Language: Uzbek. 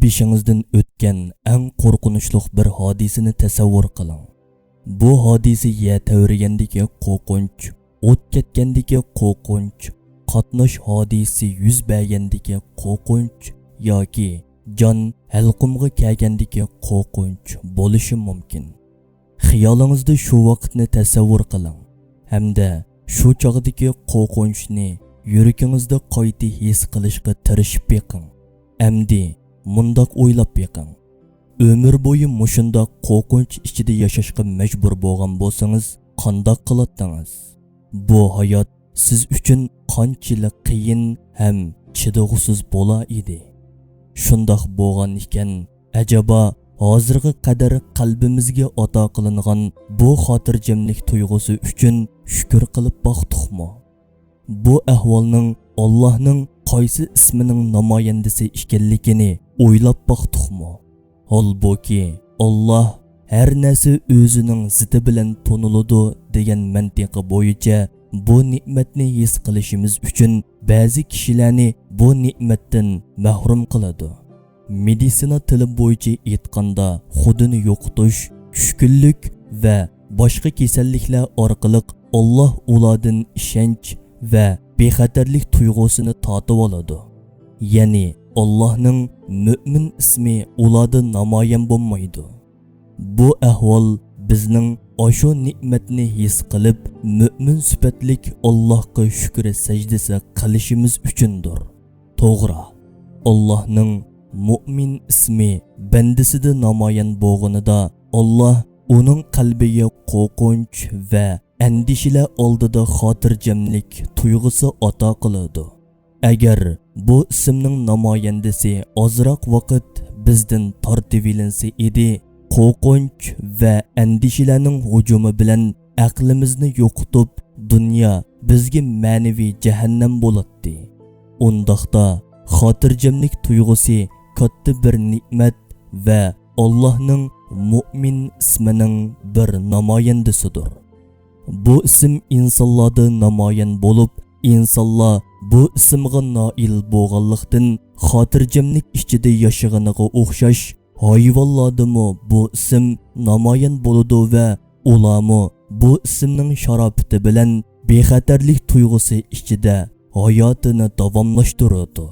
Beshingizdan o'tgan eng qo'rqinchli bir hodisani tasavvur qiling. Bu hodisa yer tavragandagi qo'rqinch, o't ketgandagi qo'rqinch, qatnash hodisi yuz bergandagi qo'rqinch yoki jon halqumga kelgandagi qo'rqinch bo'lishi mumkin. Xiyolingizda shu vaqtni tasavvur qiling hamda shu chog'dagi qo'rqinchni yuragingizda qayta his qilishga tirishib beqing. Amdi mundoq o'ylab beqing. Ömür bo'yi mushundoq qo'rqinch ichida yashashga majbur bo'lgan bo'lsangiz, qandoq qilardingiz? Bu hayot siz uchun qanchalik qiyin ham chidag'usiz bo'lar edi. Shundoq bo'lgan ekan, ajaba hozirga qadar qalbimizga ato qilingan bu xotirjamlik tuyg'usi uchun shukr qilib boqdikmi? Bu ahvolning Allohning qaysi ismining namoyandasi ekanligini o'ylab boqdikmi? Holbuki Alloh har narsa o'zining zidi bilan toniladi degan mantiqi bo'yicha bu ne'matni his qilishimiz uchun ba'zi kishilarni bu ne'matdan mahrum qiladi. Meditsina tili bo'yicha aytganda xudini yo'qotish, tushkunlik va boshqa kasalliklar orqali Alloh ulardan ishonch va bexatarlik tuyg'usini tortib oladi. Ya'ni Allohning Mu'min ismi ularda namoyon bo'lmaydi. Bu ahvol bizning osho ne'matni his qilib, mu'min sifatlik Allohga shukr sajdasi qilishimiz uchundir. To'g'ri, Allohning Mu'min ismi bandasida namoyon bo'lganida Alloh uning qalbiga qo'rqinch va andishalar oldida xotirjamlik tuyg'usi ato qiladi. Agar bu ismning namoyandasi ozroq vaqt bizdan tortib ilinsa edi, qo'rqinch va andishalarning hujumi bilan aqlimizni yo'qotib, dunyo bizga ma'naviy jahannam bo'ladi. Undaqda xotirjamlik tuyg'usi katta bir ne'mat va Allohning Mu'min ismining bir namoyandasidir. Bu ism insonlarda namoyon bo'lib, insonlar bu ismga noil bo'lganlikdan xotirjamlik ichida yashaganiga o'xshash hayvonlardami bu ism namoyon bo'ladi va ularmi bu ismning sharofati bilan bexatarlik tuyg'usi ichida hayotini davomlashtiradi.